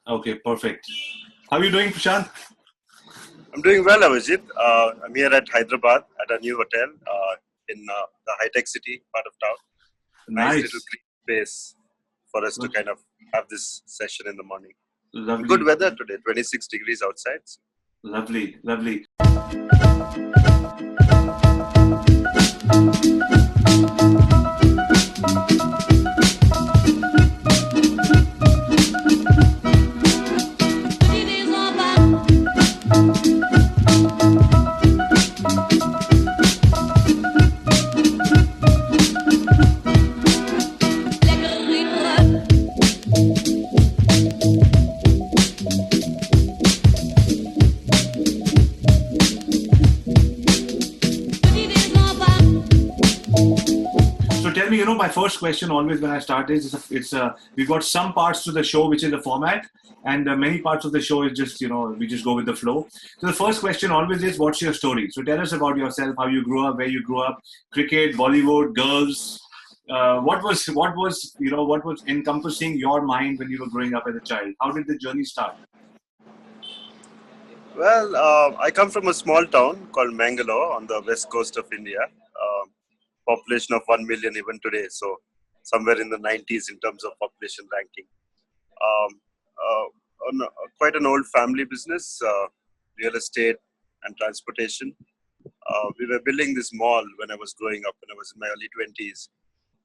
Okay, perfect. How are you doing, Prashanth? I'm doing well, Avijit. I'm here at Hyderabad at a new hotel in the high-tech city part of town. Nice little Nice. green space for us to Lo- kind of have this session in the morning. And good Lovely, weather today, 26 degrees outside. lovely, lovely. So tell me, my first question always when I start is, we've got some parts to the show which is the format, and many parts of the show is just, we just go with the flow. So the first question always is, what's your story? So tell us about yourself, how you grew up, where you grew up, cricket, Bollywood, girls. What was encompassing your mind when you were growing up as a child? How did the journey start? Well, I come from a small town called Mangalore on the west coast of India. Population of 1 million even today, so somewhere in the 90s in terms of population ranking. Um, Quite an old family business, real estate and transportation. We were building this mall when I was growing up, when I was in my early 20s,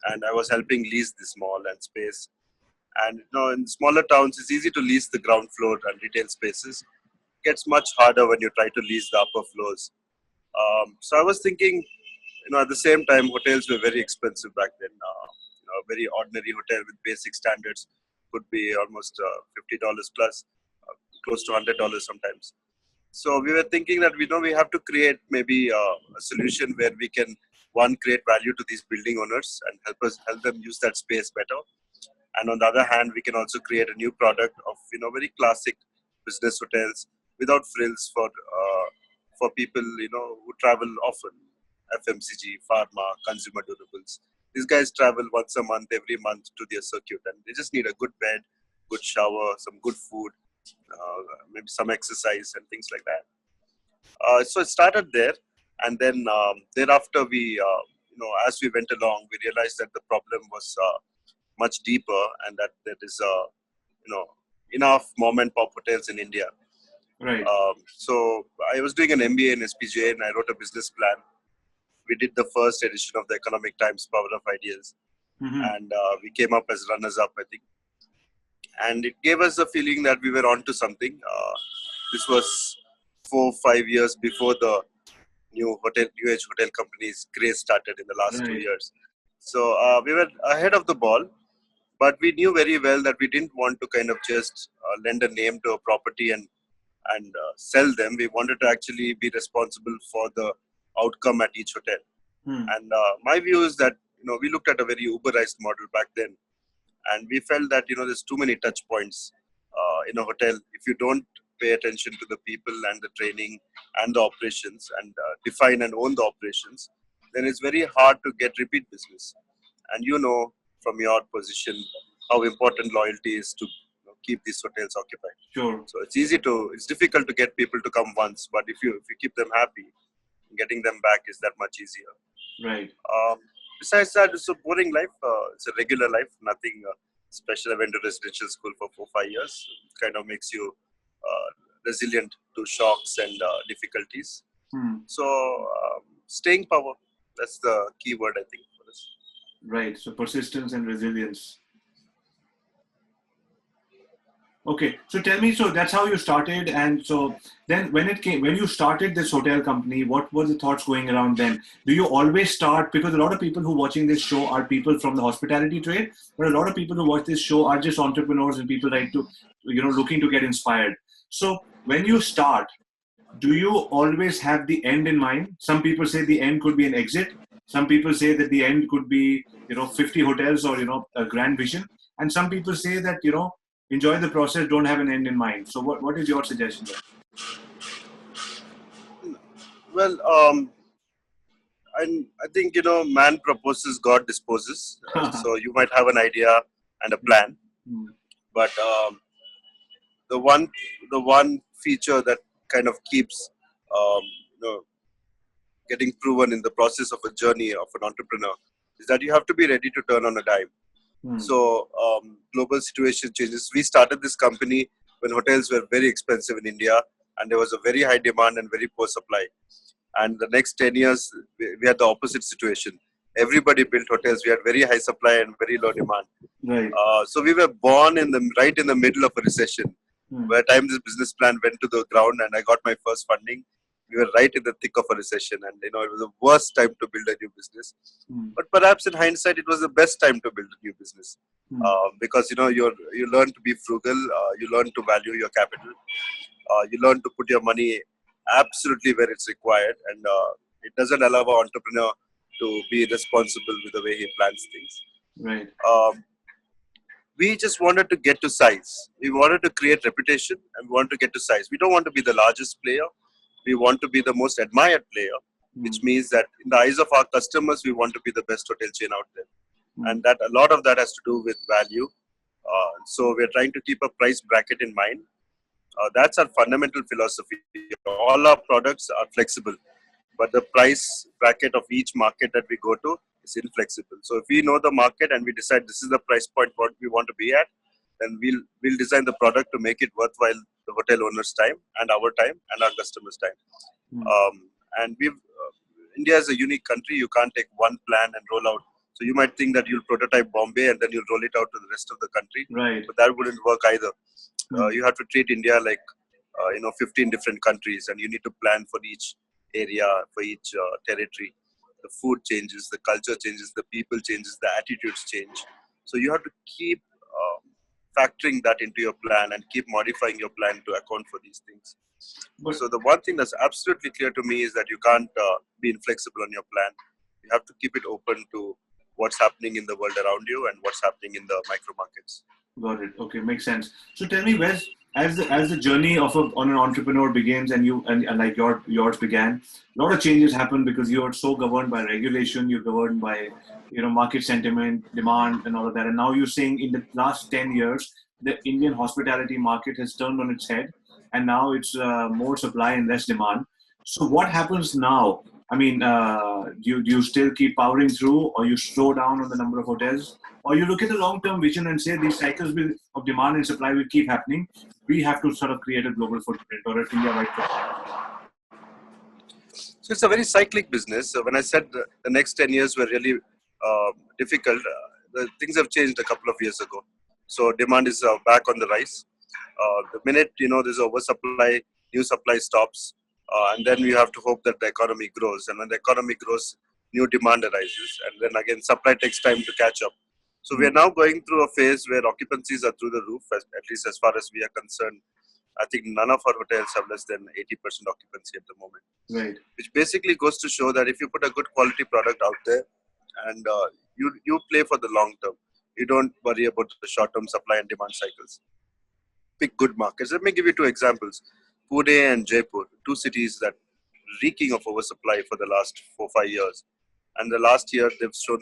and I was helping lease this mall and space. And in smaller towns, it's easy to lease the ground floor and retail spaces. It gets much harder when you try to lease the upper floors. So I was thinking, at the same time, hotels were very expensive back then. A very ordinary hotel with basic standards could be almost $50 plus, close to $100 sometimes. So we were thinking that we have to create maybe a solution where we can create value to these building owners and help them use that space better. And on the other hand, we can also create a new product of very classic business hotels without frills for people who travel often. FMCG, pharma, consumer durables. These guys travel once a month, every month to their circuit, and they just need a good bed, good shower, some good food, maybe some exercise and things like that. So it started there, and then thereafter as we went along, we realized that the problem was much deeper, and that there is you know, enough mom and pop hotels in India. Right. So I was doing an MBA in SPJ, and I wrote a business plan. We did the first edition of the Economic Times Power of Ideas, Mm-hmm. and we came up as runners-up, I think. And it gave us a feeling that we were onto something. This was 4 5 years before the new age hotel companies craze started in the last two Right. years. So we were ahead of the ball, but we knew very well that we didn't want to kind of just lend a name to a property and sell them. We wanted to actually be responsible for the outcome at each hotel. Hmm. And my view is that we looked at a very Uberized model back then, and we felt that there's too many touch points in a hotel. If you don't pay attention to the people and the training and the operations and define and own the operations, then it's very hard to get repeat business. And from your position how important loyalty is to keep these hotels occupied. Sure. So it's difficult to get people to come once, but if you keep them happy, getting them back is that much easier. Right. Um, Besides that, it's a boring life. It's a regular life, nothing special. I went to residential school for 4 5 years. It kind of makes you resilient to shocks and difficulties. Hmm. So, staying power, that's the key word, I think, for this. Right. So persistence and resilience. Okay, so tell me, so that's how you started, and so then when you started this hotel company, what were the thoughts going around then? Do you always start, because a lot of people who watching this show are people from the hospitality trade, but a lot of people who watch this show are just entrepreneurs and people like to, looking to get inspired. So when you start, do you always have the end in mind? Some people say the end could be an exit. Some people say that the end could be, 50 hotels or, a grand vision. And some people say that, enjoy the process, don't have an end in mind. So what is your suggestion there? Well, I think man proposes, God disposes. So you might have an idea and a plan, Hmm. but the one feature that kind of keeps um, you know, getting proven in the process of a journey of an entrepreneur is that you have to be ready to turn on a dime. Hmm. So global situation changes. We started this company when hotels were very expensive in India, and there was a very high demand and very poor supply. And the next 10 years, we had the opposite situation. Everybody built hotels. We had very high supply and very low demand. Right. So we were born right in the middle of a recession. Hmm. By the time this business plan went to the ground and I got my first funding, we were right in the thick of a recession, and it was the worst time to build a new business. Hmm. But perhaps in hindsight, it was the best time to build a new business Hmm. because you learn to be frugal, you learn to value your capital, you learn to put your money absolutely where it's required, and it doesn't allow an entrepreneur to be responsible with the way he plans things. Right. We just wanted to get to size. We wanted to create reputation, and we wanted to get to size. We don't want to be the largest player. We want to be the most admired player, which means that in the eyes of our customers, we want to be the best hotel chain out there. And that a lot of that has to do with value. So we're trying to keep a price bracket in mind. That's our fundamental philosophy. All our products are flexible, but the price bracket of each market that we go to is inflexible. So if we know the market and we decide this is the price point what we want to be at, then we'll design the product to make it worthwhile the hotel owner's time and our time and our customers' time. And India is a unique country. You can't take one plan and roll out. So you might think that you'll prototype Bombay and then you'll roll it out to the rest of the country. Right. But that wouldn't work either. You have to treat India like 15 different countries, and you need to plan for each area, for each territory. The food changes, the culture changes, the people changes, the attitudes change. So you have to keep factoring that into your plan and keep modifying your plan to account for these things. So the one thing that's absolutely clear to me is that you can't be inflexible on your plan. You have to keep it open to what's happening in the world around you and what's happening in the micro markets. Got it. Okay, makes sense. So tell me, Wes, as the journey of on an entrepreneur begins, and like yours began, a lot of changes happen because you are so governed by regulation, you're governed by market sentiment, demand, and all of that. And now you're saying in the last 10 years, the Indian hospitality market has turned on its head, and now it's more supply and less demand. So what happens now? I mean, do you still keep powering through, or you slow down on the number of hotels? Or you look at the long-term vision and say these cycles of demand and supply will keep happening. We have to sort of create a global footprint or an India-wide footprint. So it's a very cyclic business. So when I said the next 10 years were really difficult, the things have changed a couple of years ago. So demand is back on the rise. The minute there's oversupply, new supply stops, and then we have to hope that the economy grows. And when the economy grows, new demand arises, and then again supply takes time to catch up. So we are now going through a phase where occupancies are through the roof, at least as far as we are concerned. I think none of our hotels have less than 80% occupancy at the moment. Right. Which basically goes to show that if you put a good quality product out there and you play for the long term, you don't worry about the short term supply and demand cycles. Pick good markets. Let me give you two examples. Pune and Jaipur, two cities that reeking of oversupply for the last 4-5 years. And the last year, they've shown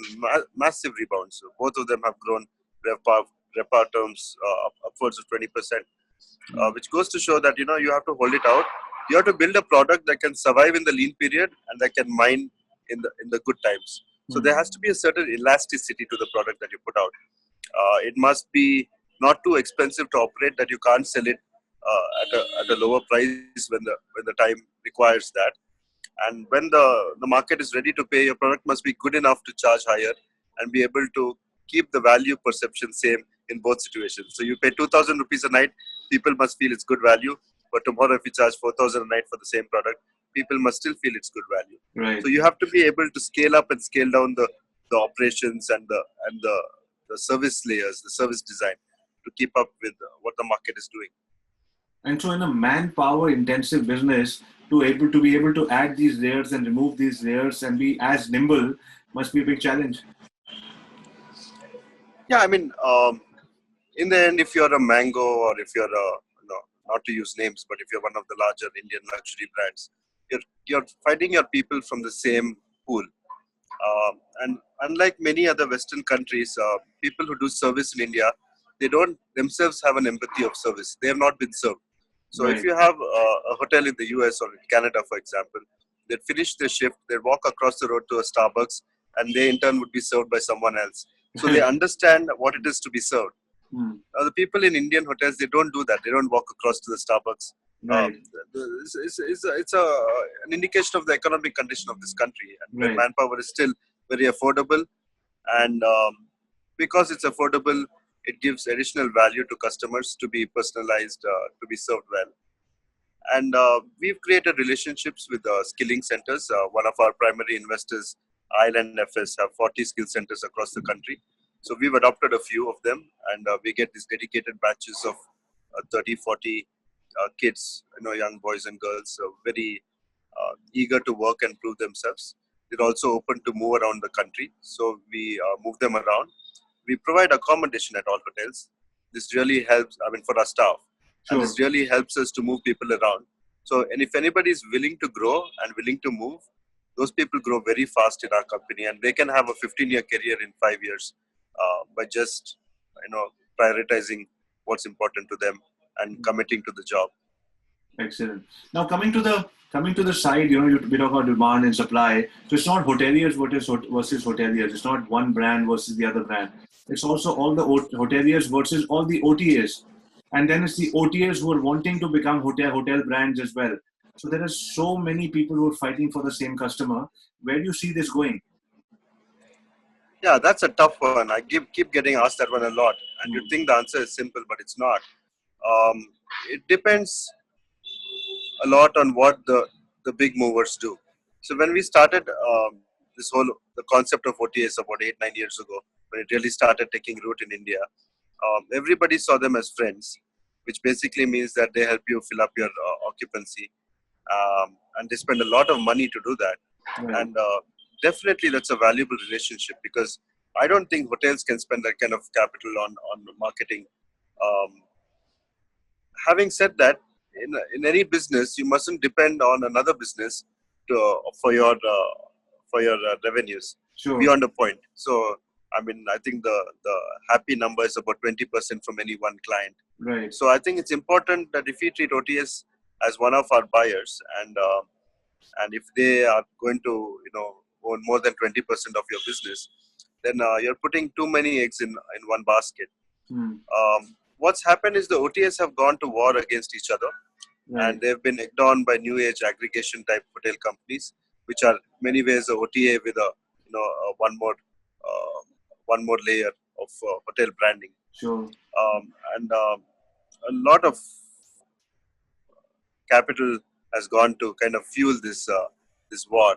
massive rebounds. So both of them have grown RevPAR terms upwards of 20%, which goes to show that you have to hold it out. You have to build a product that can survive in the lean period and that can mine in the good times. So there has to be a certain elasticity to the product that you put out. It must be not too expensive to operate that you can't sell it at a lower price when the time requires that. And when the market is ready to pay, your product must be good enough to charge higher and be able to keep the value perception same in both situations. So you pay 2,000 rupees a night, people must feel it's good value. But tomorrow, if you charge 4,000 a night for the same product, people must still feel it's good value. Right. So you have to be able to scale up and scale down the operations and the service layers, the service design to keep up with what the market is doing. And so in a manpower intensive business, to be able to add these layers and remove these layers and be as nimble must be a big challenge. Yeah, I mean, in the end, if you're a Mango or if you're not to use names, but if you're one of the larger Indian luxury brands, you're finding your people from the same pool. And unlike many other Western countries, people who do service in India they don't themselves have an empathy of service. They have not been served. So if Right. you have a hotel in the US or in Canada, for example, they'd finish their shift, they'd walk across the road to a Starbucks, and they in turn would be served by someone else. So they Right. understand what it is to be served. Hmm. Now, the people in Indian hotels, they don't do that. They don't walk across to the Starbucks. Right. An indication of the economic condition of this country, and where Right. manpower is still very affordable. And because it's affordable, it gives additional value to customers to be personalized, to be served well. And we've created relationships with skilling centers. One of our primary investors, Island FS, have 40 skill centers across the country. So we've adopted a few of them, and we get these dedicated batches of 30, 40 kids, young boys and girls, very eager to work and prove themselves. They're also open to move around the country. So we move them around. We provide accommodation at all hotels. This really helps, for our staff. And Sure. this really helps us to move people around. So, and if anybody is willing to grow and willing to move, those people grow very fast in our company, and they can have a 15-year career in 5 years by just, prioritizing what's important to them and committing to the job. Excellent. Now coming to the side, we talk about demand and supply. So it's not hoteliers versus hoteliers. It's not one brand versus the other brand. It's also all the hoteliers versus all the OTAs, and then it's the OTAs who are wanting to become hotel brands as well. So there are so many people who are fighting for the same customer. Where do you see this going? Yeah, that's a tough one. I keep getting asked that one a lot, and you Hmm. think the answer is simple, but it's not. Um, it depends a lot on what the big movers do. So when we started the concept of OTAs about 8 9 years ago, when it really started taking root in India, everybody saw them as friends, which basically means that they help you fill up your occupancy, and they spend a lot of money to do that. Right. And definitely that's a valuable relationship, because I don't think hotels can spend that kind of capital on marketing. Um, Having said that, in any business, you mustn't depend on another business to, for your revenues Sure. beyond a point. So, I think the happy number is about 20% from any one client. Right. So, I think it's important that if we treat OTS as one of our buyers, and if they are going to own more than 20% of your business, then you're putting too many eggs in one basket. Hmm. What's happened is the OTS have gone to war against each other, and Right. they've been egged on by new age aggregation type hotel companies, which are many ways a OTA with a uh, one more layer of hotel branding, Sure. and a lot of capital has gone to kind of fuel this war,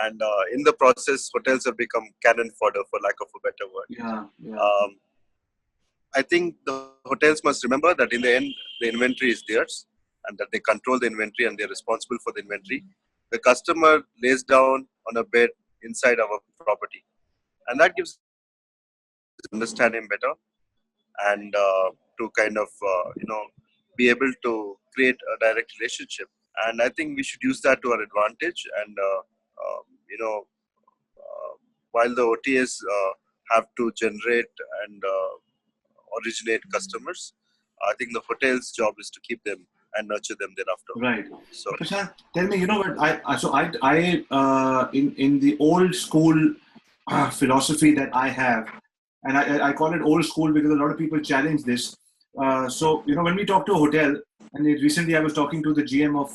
and in the process, hotels have become cannon fodder, for lack of a better word. Yeah. Yeah. Um, I think the hotels must remember that in the end, the inventory is theirs, and that they control the inventory and they're responsible for the inventory. The customer lays down on a bed inside our property, and that gives us understand him better, and to kind of be able to create a direct relationship. And I think we should use that to our advantage. And you know, while the OTAs have to generate and originate customers, I think the hotel's job is to keep them and nurture them thereafter. Right. So Prashant, tell me, what in the old school philosophy that I have, and I call it old school because a lot of people challenge this. So, when we talk to a hotel, and recently I was talking to the GM of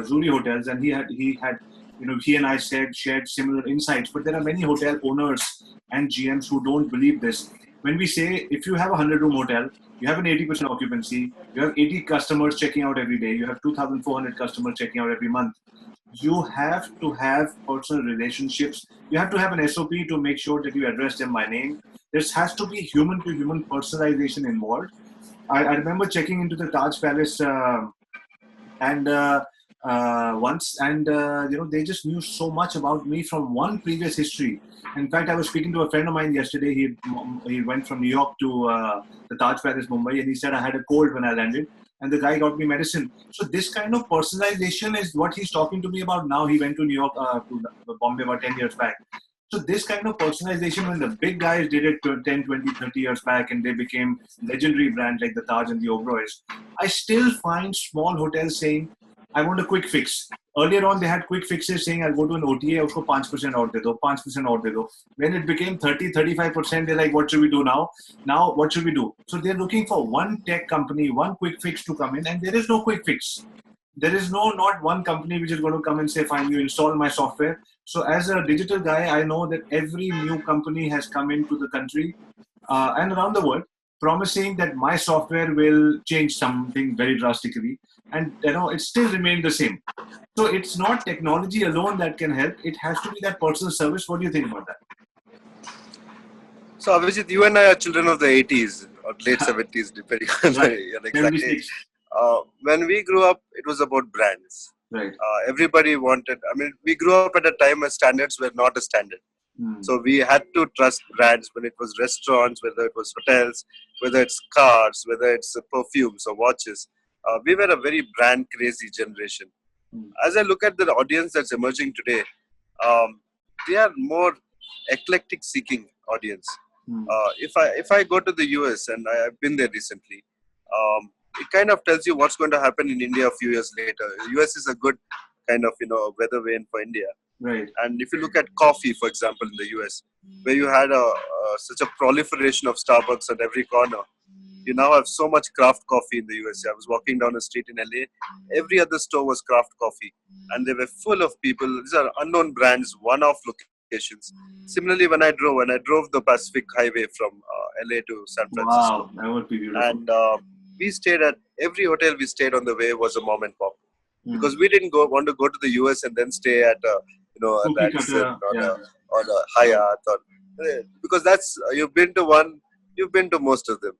Zuri Hotels, and he and I shared similar insights. But there are many hotel owners and GMs who don't believe this. When we say if you have a 100-room hotel, you have an 80% occupancy, you have 80 customers checking out every day, you have 2,400 customers checking out every month. You have to have personal relationships. You have to have an SOP to make sure that you address them by name. There has to be human to human personalization involved. I remember checking into the Taj Palace and once, and they just knew so much about me from one previous history. In fact, I was speaking to a friend of mine yesterday. He went from New York to the Taj Palace, Mumbai, and he said I had a cold when I landed, and the guy got me medicine. So this kind of personalization is what he's talking to me about now. He went to New York, to Bombay about 10 years back. So this kind of personalization, when the big guys did it 10, 20, 30 years back and they became legendary brands like the Taj and the Oberois, I still find small hotels saying, I want a quick fix. Earlier on, they had quick fixes saying, I'll go to an OTA, usko 5% aur de do, 5% aur de do. When it became 30, 35%, they're like, what should we do now? Now, what should we do? So they're looking for one tech company, one quick fix to come in, and there is no quick fix. There is not one company which is going to come and say, fine, you install my software. So as a digital guy, I know that every new company has come into the country and around the world promising that my software will change something very drastically. And it still remained the same. So it's not technology alone that can help. It has to be that personal service. What do you think about that? So Abhijit, you and I are children of the 80s or late 70s, depending on Right. your exact age. 76. When we grew up, it was about brands. Right. Everybody wanted, we grew up at a time when standards were not a standard. So we had to trust brands when it was restaurants, whether it was hotels, whether it's cars, whether it's perfumes or watches. We were a very brand crazy generation. As I look at the audience that's emerging today, they are more eclectic seeking audience. If I go to the US, and I've been there recently, it kind of tells you what's going to happen in India a few years later. US is a good kind of weather vane for India. Right. And if you look at coffee, for example, in the US, where you had such a proliferation of Starbucks at every corner, you now have so much craft coffee in the US. I was walking down a street in LA, every other store was craft coffee, and they were full of people. These are unknown brands, one-off locations. Similarly, when I drove the Pacific Highway from LA to San Francisco, Wow, that would be beautiful. and we stayed at every hotel we stayed on the way was a mom and pop, because we didn't want to go to the US and then stay at a Radisson or a Hyatt, or because that's you've been to one, you've been to most of them.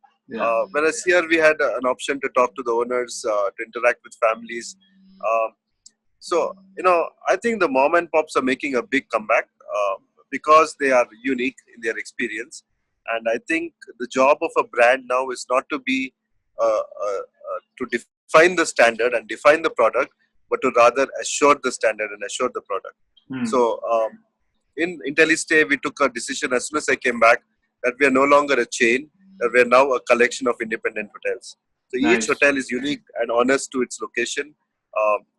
Whereas here we had an option to talk to the owners, to interact with families. So I think the mom and pops are making a big comeback because they are unique in their experience. And I think the job of a brand now is not to be to define the standard and define the product, but to rather assure the standard and assure the product. So in Intellistay, we took a decision as soon as I came back that we are no longer a chain, that we are now a collection of independent hotels. So each hotel is unique and honest to its location.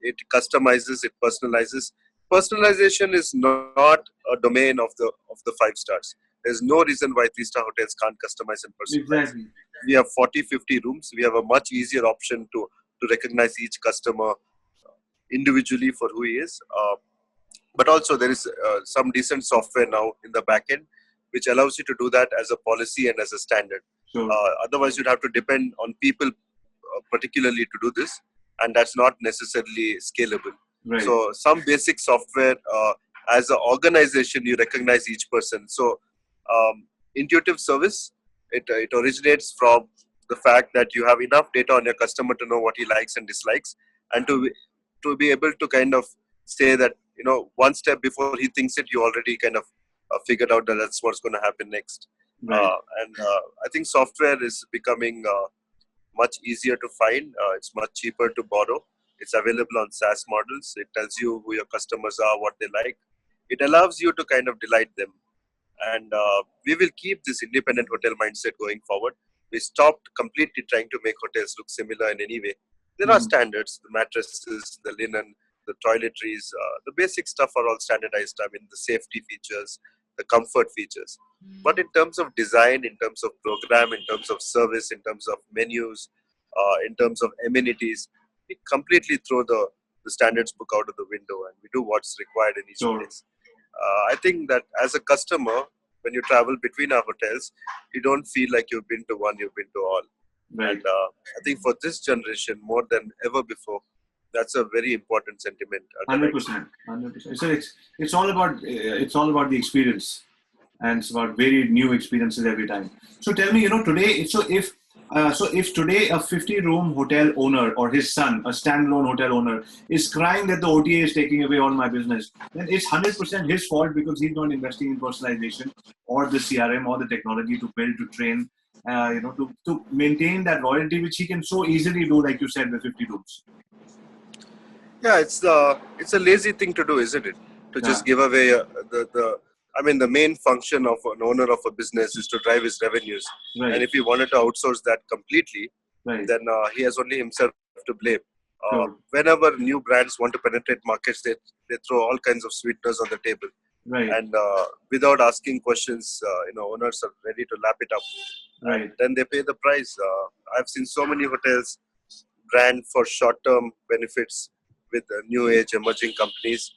It customizes, it personalizes. Personalization is not a domain of the 5 stars. There's no reason why 3-star hotels can't customize and personalize. Exactly. We have 40, 50 rooms. We have a much easier option to recognize each customer individually for who he is. But also there is some decent software now in the back end, which allows you to do that as a policy and as a standard. Sure. Otherwise, you'd have to depend on people particularly to do this, and that's not necessarily scalable. Right. So some basic software, as an organization, you recognize each person. So intuitive service, it originates from the fact that you have enough data on your customer to know what he likes and dislikes, and to be able to kind of say that one step before he thinks it, you already kind of figured out that that's what's going to happen next. Right. And I think software is becoming much easier to find. It's much cheaper to borrow. It's available on SaaS models. It tells you who your customers are, what they like. It allows you to kind of delight them. And we will keep this independent hotel mindset going forward. We stopped completely trying to make hotels look similar in any way. There are standards, the mattresses, the linen, the toiletries, the basic stuff are all standardized. I mean, the safety features, the comfort features. But in terms of design, in terms of program, in terms of service, in terms of menus, in terms of amenities, we completely throw the standards book out of the window and we do what's required in each place. I think that as a customer, when you travel between our hotels, you don't feel like you've been to one, you've been to all. Right. And I think for this generation, more than ever before, that's a very important sentiment. 100%. 100%. So it's all about the experience, and it's about very new experiences every time. So tell me, today, if today a 50-room hotel owner or his son, a standalone hotel owner, is crying that the OTA is taking away all my business, then it's 100% his fault because he's not investing in personalization or the CRM or the technology to build, to train, to maintain that loyalty, which he can so easily do, like you said, with 50 rooms. Yeah, it's a lazy thing to do, isn't it? To just give away the I mean, the main function of an owner of a business is to drive his revenues. And Right. if he wanted to outsource that completely, Right. then he has only himself to blame. Sure. Whenever new brands want to penetrate markets, they throw all kinds of sweeteners on the table. Right. And without asking questions, owners are ready to lap it up. And Right. then they pay the price. I've seen so many hotels brand for short-term benefits with new age emerging companies,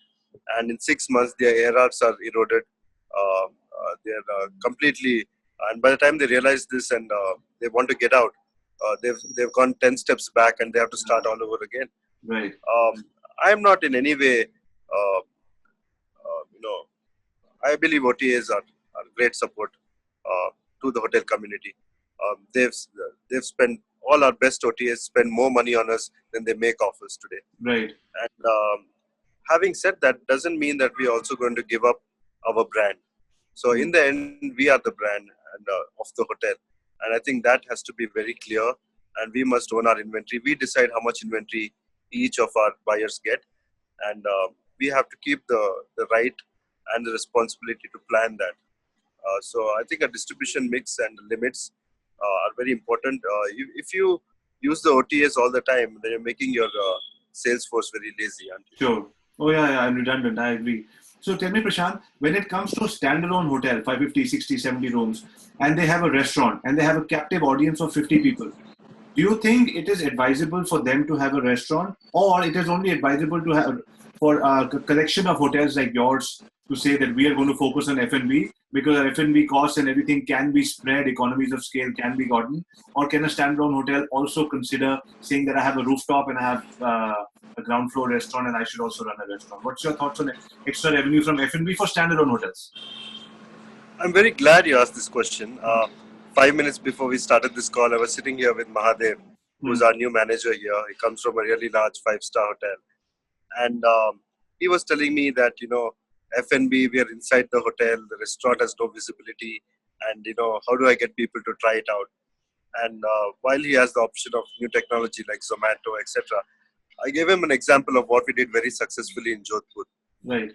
and in 6 months their ARRs are eroded. They're completely, and by the time they realize this and they want to get out, they've gone 10 steps back and they have to start all over again. Right. I'm not in any way, uh, uh, you know, I believe OTAs are great support to the hotel community. They've spent all our best OTAs spend more money on us than they make off us today. Right. And having said that, doesn't mean that we are also going to give up our brand. So in the end, we are the brand and of the hotel, and I think that has to be very clear. And we must own our inventory. We decide how much inventory each of our buyers get, and we have to keep the right and the responsibility to plan that. So I think a distribution mix and limits are very important. If you use the OTAs all the time, then you're making your sales force very lazy, aren't you? Sure. Oh, yeah, I'm redundant. I agree. So tell me, Prashanth, when it comes to a standalone hotel, 550, 60, 70 rooms, and they have a restaurant and they have a captive audience of 50 people, do you think it is advisable for them to have a restaurant, or it is only advisable to have for a collection of hotels like yours to say that we are going to focus on F&B because our F&B costs and everything can be spread, economies of scale can be gotten, or can a standalone hotel also consider saying that I have a rooftop and I have a ground floor restaurant and I should also run a restaurant? What's your thoughts on extra revenue from F&B for standalone hotels? I'm very glad you asked this question. 5 minutes before we started this call, I was sitting here with Mahadev, who's our new manager here. He comes from a really large five-star hotel. And he was telling me that, F&B, we are inside the hotel, the restaurant has no visibility. And, how do I get people to try it out? And while he has the option of new technology like Zomato, etc., I gave him an example of what we did very successfully in Jodhpur. Right.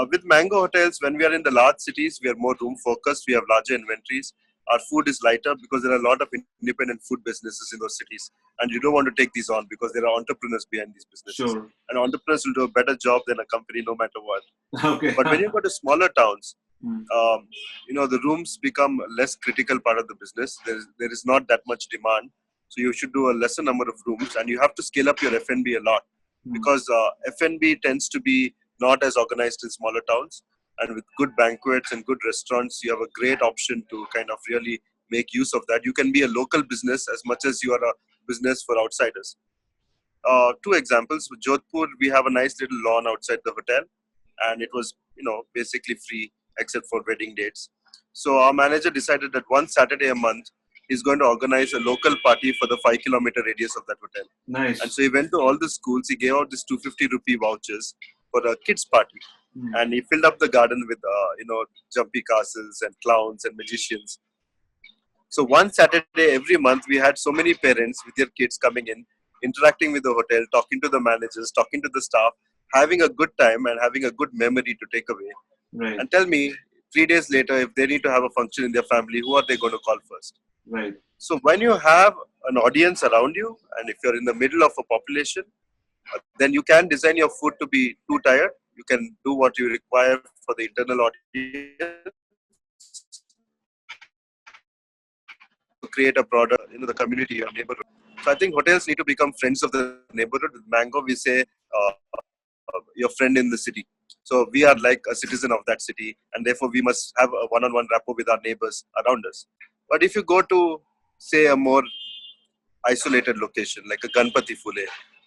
With Mango Hotels, when we are in the large cities, we are more room focused. We have larger inventories. Our food is lighter because there are a lot of independent food businesses in those cities. And you don't want to take these on because there are entrepreneurs behind these businesses. Sure. And entrepreneurs will do a better job than a company no matter what. Okay. But when you go to smaller towns, the rooms become a less critical part of the business. There is not that much demand. So you should do a lesser number of rooms and you have to scale up your F&B a lot because F&B tends to be not as organized in smaller towns. And with good banquets and good restaurants, you have a great option to kind of really make use of that. You can be a local business as much as you are a business for outsiders. Two examples. With Jodhpur, we have a nice little lawn outside the hotel, and it was, basically free except for wedding dates. So our manager decided that one Saturday a month, he's going to organize a local party for the 5 kilometer radius of that hotel. Nice. And so he went to all the schools. He gave out these 250 rupee vouchers for a kids party. And he filled up the garden with, jumpy castles and clowns and magicians. So one Saturday every month, we had so many parents with their kids coming in, interacting with the hotel, talking to the managers, talking to the staff, having a good time and having a good memory to take away. Right. And tell me, 3 days later, if they need to have a function in their family, who are they going to call first? Right. So when you have an audience around you, and if you're in the middle of a population, then you can design your food to be too tired. You can do what you require for the internal audience to create a broader, the community, your neighborhood. So I think hotels need to become friends of the neighborhood. With Mango, we say your friend in the city. So we are like a citizen of that city, and therefore we must have a one-on-one rapport with our neighbors around us. But if you go to, say, a more isolated location like a Ganpati Phule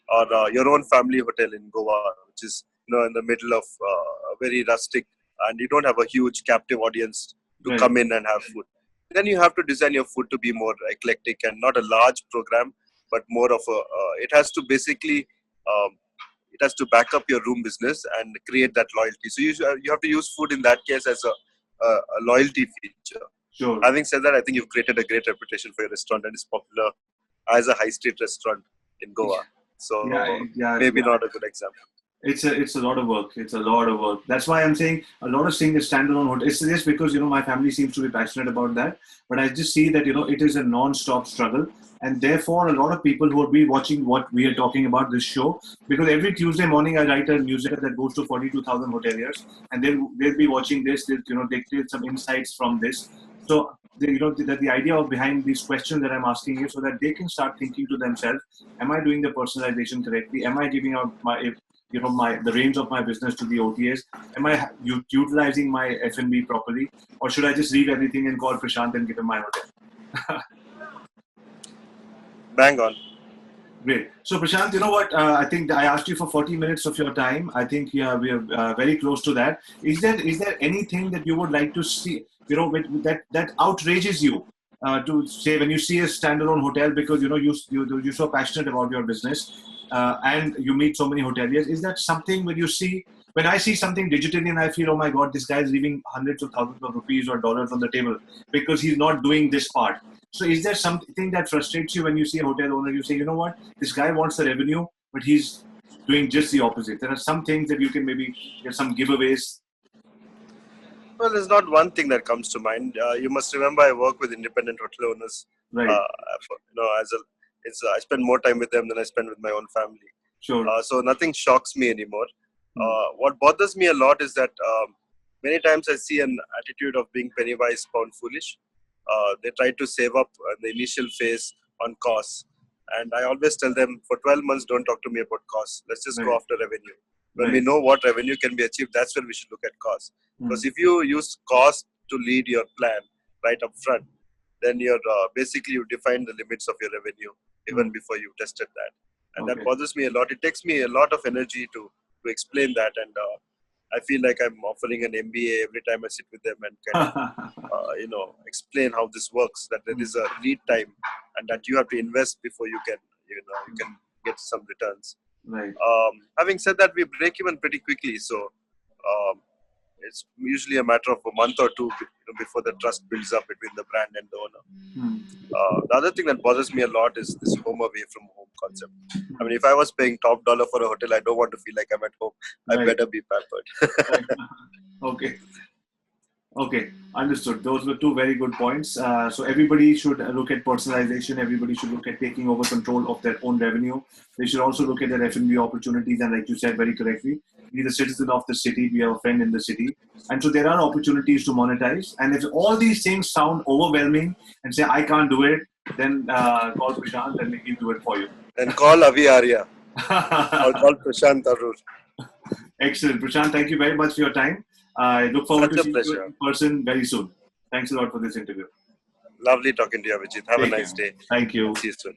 or your own family hotel in Goa, which is in the middle of a very rustic, and you don't have a huge captive audience to come in and have food, then you have to design your food to be more eclectic and not a large program, but more of a. It has to basically. It has to back up your room business and create that loyalty. So you have to use food in that case as a loyalty feature. Sure. Having said that, I think you've created a great reputation for your restaurant and it's popular as a high street restaurant in Goa. So maybe not a good example. It's a lot of work. It's a lot of work. That's why I'm saying a lot of seeing a standalone hotel. It's just because my family seems to be passionate about that. But I just see that it is a non-stop struggle, and therefore a lot of people who will be watching what we are talking about this show, because every Tuesday morning I write a newsletter that goes to 42,000 hoteliers, and they'll be watching this. They take some insights from this. So the idea of behind these questions that I'm asking is so that they can start thinking to themselves: Am I doing the personalization correctly? Am I giving out the range of my business to the OTAs? Am I utilizing my F&B properly, or should I just leave everything and call Prashanth and give him my hotel? Bang on. Great. So Prashanth, you know what? I think I asked you for 40 minutes of your time. I think we are very close to that. Is there anything that you would like to see? That outrages you to say when you see a standalone hotel, because you're so passionate about your business and you meet so many hoteliers. Is that something when I see something digitally and I feel, oh my God, this guy is leaving hundreds of thousands of rupees or dollars on the table because he's not doing this part? So is there something that frustrates you when you see a hotel owner? You say, you know what, this guy wants the revenue, but he's doing just the opposite. There are some things that you can maybe get some giveaways. Well, there's not one thing that comes to mind. You must remember I work with independent hotel owners. Right. I spend more time with them than I spend with my own family. Sure. So nothing shocks me anymore. What bothers me a lot is that many times I see an attitude of being penny wise, pound foolish. They try to save up the initial phase on costs. And I always tell them, for 12 months, don't talk to me about costs. Let's just go after revenue. When we know what revenue can be achieved, that's when we should look at costs. Because if you use cost to lead your plan right up front, then you're basically you define the limits of your revenue even before you tested that. And that bothers me a lot. It takes me a lot of energy to explain that. And I feel like I'm offering an MBA every time I sit with them and kind of, explain how this works, that there is a lead time and that you have to invest before you can get some returns. Right. Having said that, we break even pretty quickly. So it's usually a matter of a month or two before the trust builds up between the brand and the owner. The other thing that bothers me a lot is this home away from home concept. I mean, if I was paying top dollar for a hotel, I don't want to feel like I'm at home. I better be pampered. Okay, understood. Those were two very good points. So everybody should look at personalization. Everybody should look at taking over control of their own revenue. They should also look at their F&B opportunities. And like you said very correctly, be the citizen of the city, be a friend in the city. And so there are opportunities to monetize. And if all these things sound overwhelming and say, I can't do it, then call Prashanth and he'll do it for you. And call Arya. Or call Prashanth Aroor. Excellent. Prashanth, thank you very much for your time. I look forward to seeing you in person very soon. Thanks a lot for this interview. Lovely talking to you, Abhijit. Have a nice day. Thank you. See you soon.